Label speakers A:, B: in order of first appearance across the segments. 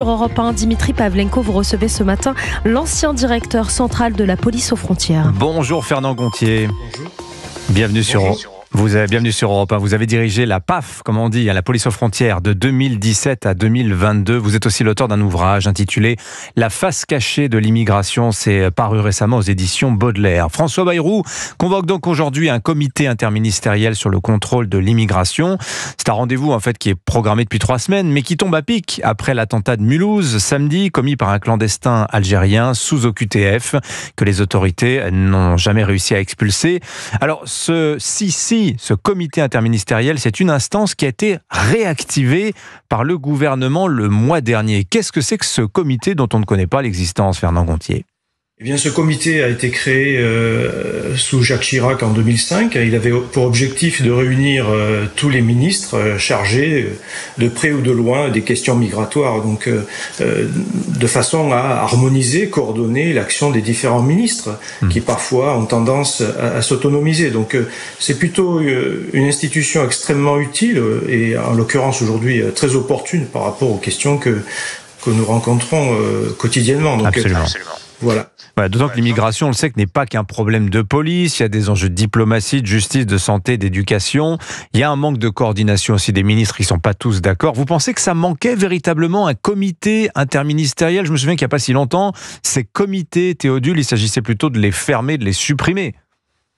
A: Sur Europe 1, Dimitri Pavlenko, vous recevez ce matin l'ancien directeur central de la police aux frontières.
B: Bonjour Fernand Gontier.
C: Bonjour.
B: Bienvenue sur Europe 1. Vous avez dirigé la PAF, comme on dit, à la police aux frontières de 2017 à 2022. Vous êtes aussi l'auteur d'un ouvrage intitulé La face cachée de l'immigration. C'est paru récemment aux éditions Baudelaire. François Bayrou convoque donc aujourd'hui un comité interministériel sur le contrôle de l'immigration. C'est un rendez-vous en fait qui est programmé depuis 3 semaines, mais qui tombe à pic après l'attentat de Mulhouse samedi, commis par un clandestin algérien sous OQTF que les autorités n'ont jamais réussi à expulser. Alors ce comité interministériel, c'est une instance qui a été réactivée par le gouvernement le mois dernier. Qu'est-ce que c'est que ce comité dont on ne connaît pas l'existence, Fernand Gontier ?
C: Eh bien, ce comité a été créé sous Jacques Chirac en 2005. Il avait pour objectif de réunir tous les ministres chargés de près ou de loin des questions migratoires, donc de façon à harmoniser, coordonner l'action des différents ministres qui parfois ont tendance à s'autonomiser. Donc c'est plutôt une institution extrêmement utile et en l'occurrence aujourd'hui très opportune par rapport aux questions que nous rencontrons quotidiennement. Donc,
B: Absolument.
C: Voilà.
B: D'autant que l'immigration, on le sait, que n'est pas qu'un problème de police. Il y a des enjeux de diplomatie, de justice, de santé, d'éducation. Il y a un manque de coordination aussi des ministres qui ne sont pas tous d'accord. Vous pensez que ça manquait véritablement un comité interministériel ? Je me souviens qu'il n'y a pas si longtemps, ces comités, Théodule, il s'agissait plutôt de les fermer, de les supprimer.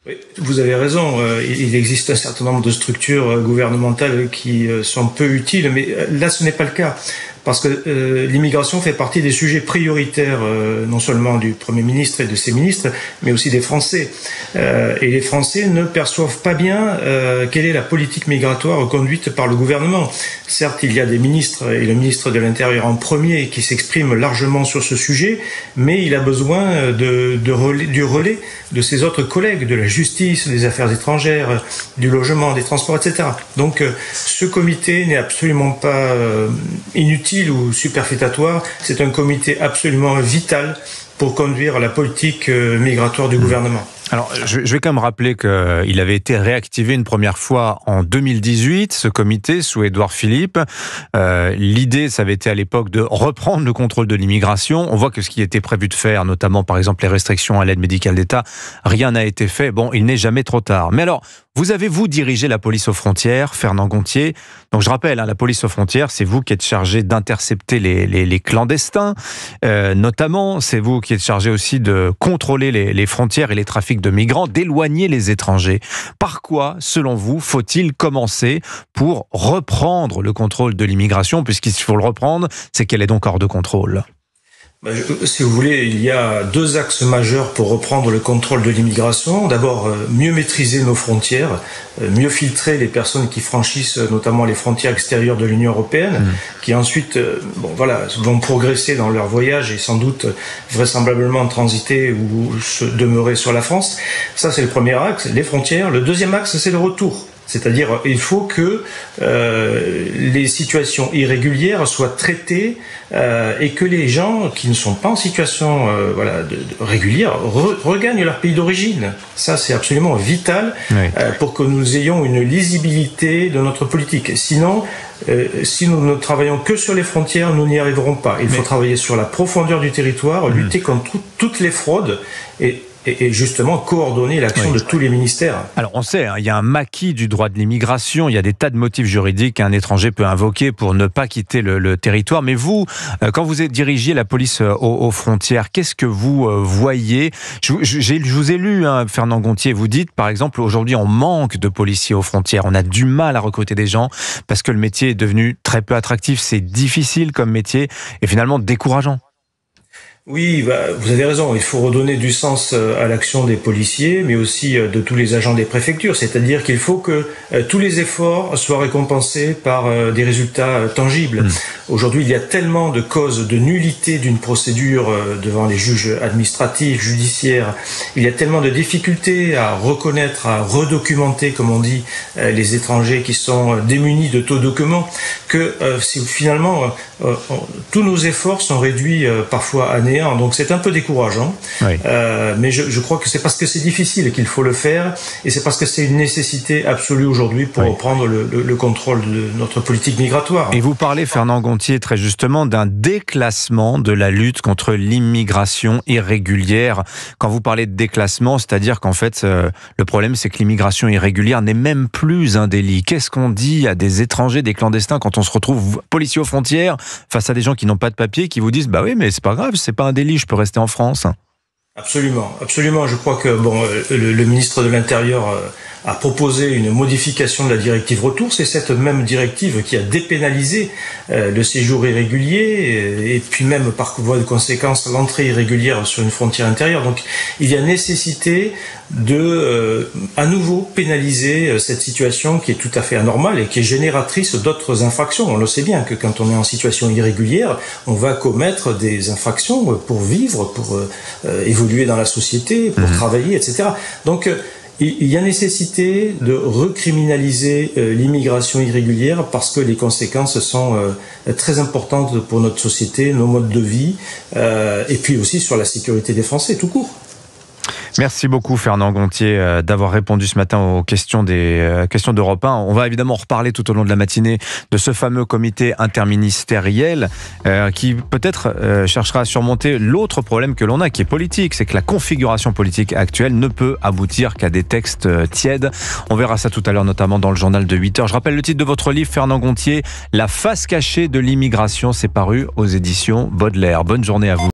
C: Oui, vous avez raison. Il existe un certain nombre de structures gouvernementales qui sont peu utiles, mais là, ce n'est pas le cas. Parce que l'immigration fait partie des sujets prioritaires, non seulement du Premier ministre et de ses ministres, mais aussi des Français. Et les Français ne perçoivent pas bien quelle est la politique migratoire conduite par le gouvernement. Certes, il y a des ministres, et le ministre de l'Intérieur en premier, qui s'exprime largement sur ce sujet, mais il a besoin du relais de ses autres collègues, de la justice, des affaires étrangères, du logement, des transports, etc. Donc, ce comité n'est absolument pas inutile ou superfétatoire, c'est un comité absolument vital pour conduire la politique migratoire du gouvernement.
B: Alors, je vais quand même rappeler qu'il avait été réactivé une première fois en 2018, ce comité, sous Édouard Philippe. L'idée, ça avait été à l'époque de reprendre le contrôle de l'immigration. On voit que ce qui était prévu de faire, notamment par exemple les restrictions à l'aide médicale d'État, rien n'a été fait. Bon, il n'est jamais trop tard. Mais alors, vous avez dirigé la police aux frontières, Fernand Gontier. Donc je rappelle, la police aux frontières, c'est vous qui êtes chargé d'intercepter les clandestins. Notamment, c'est vous qui êtes chargé aussi de contrôler les frontières et les trafics de migrants, d'éloigner les étrangers. Par quoi, selon vous, faut-il commencer pour reprendre le contrôle de l'immigration, puisqu'il faut le reprendre, c'est qu'elle est donc hors de contrôle ?
C: Si vous voulez, il y a 2 axes majeurs pour reprendre le contrôle de l'immigration. D'abord, mieux maîtriser nos frontières, mieux filtrer les personnes qui franchissent notamment les frontières extérieures de l'Union européenne, qui ensuite vont progresser dans leur voyage et sans doute vraisemblablement transiter ou se demeurer sur la France. Ça, c'est le premier axe, les frontières. Le deuxième axe, c'est le retour. C'est-à-dire, il faut que les situations irrégulières soient traitées et que les gens qui ne sont pas en situation régulière regagnent leur pays d'origine. Ça, c'est absolument vital pour que nous ayons une lisibilité de notre politique. Sinon, si nous ne travaillons que sur les frontières, nous n'y arriverons pas. Il faut travailler sur la profondeur du territoire, lutter contre toutes les fraudes et justement coordonner l'action de tous les ministères.
B: Alors on sait, il y a un maquis du droit de l'immigration, il y a des tas de motifs juridiques qu'un étranger peut invoquer pour ne pas quitter le territoire. Mais vous, quand vous dirigez la police aux frontières, qu'est-ce que vous voyez ? Je vous ai lu, Fernand Gontier, vous dites par exemple, aujourd'hui on manque de policiers aux frontières, on a du mal à recruter des gens parce que le métier est devenu très peu attractif, c'est difficile comme métier et finalement décourageant.
C: Oui, vous avez raison, il faut redonner du sens à l'action des policiers, mais aussi de tous les agents des préfectures, c'est-à-dire qu'il faut que tous les efforts soient récompensés par des résultats tangibles. Aujourd'hui, il y a tellement de causes de nullité d'une procédure devant les juges administratifs, judiciaires, il y a tellement de difficultés à reconnaître, à redocumenter, comme on dit, les étrangers qui sont démunis de tout document, que finalement, tous nos efforts sont réduits parfois à néant. Donc c'est un peu décourageant, mais je crois que c'est parce que c'est difficile qu'il faut le faire, et c'est parce que c'est une nécessité absolue aujourd'hui pour reprendre le contrôle de notre politique migratoire.
B: Et vous parlez, Fernand Gontier, Gontier, très justement, d'un déclassement de la lutte contre l'immigration irrégulière. Quand vous parlez de déclassement, c'est-à-dire qu'en fait, le problème, c'est que l'immigration irrégulière n'est même plus un délit. Qu'est-ce qu'on dit à des étrangers, des clandestins, quand on se retrouve policier aux frontières, face à des gens qui n'ont pas de papier, qui vous disent « Bah oui, mais c'est pas grave, c'est pas un délit, je peux rester en France ».
C: Absolument, absolument. Je crois que le ministre de l'Intérieur a proposé une modification de la directive retour. C'est cette même directive qui a dépénalisé le séjour irrégulier et puis même par voie de conséquence l'entrée irrégulière sur une frontière intérieure. Donc il y a nécessité de à nouveau pénaliser cette situation qui est tout à fait anormale et qui est génératrice d'autres infractions. On le sait bien que quand on est en situation irrégulière, on va commettre des infractions pour vivre, pour évoluer dans la société, pour travailler, etc. Donc il y a nécessité de recriminaliser l'immigration irrégulière parce que les conséquences sont très importantes pour notre société, nos modes de vie, et puis aussi sur la sécurité des Français tout court.
B: Merci beaucoup Fernand Gontier d'avoir répondu ce matin aux questions d'Europe 1. On va évidemment reparler tout au long de la matinée de ce fameux comité interministériel qui peut-être cherchera à surmonter l'autre problème que l'on a, qui est politique. C'est que la configuration politique actuelle ne peut aboutir qu'à des textes tièdes. On verra ça tout à l'heure, notamment dans le journal de 8h. Je rappelle le titre de votre livre, Fernand Gontier, La face cachée de l'immigration. C'est paru aux éditions Baudelaire. Bonne journée à vous.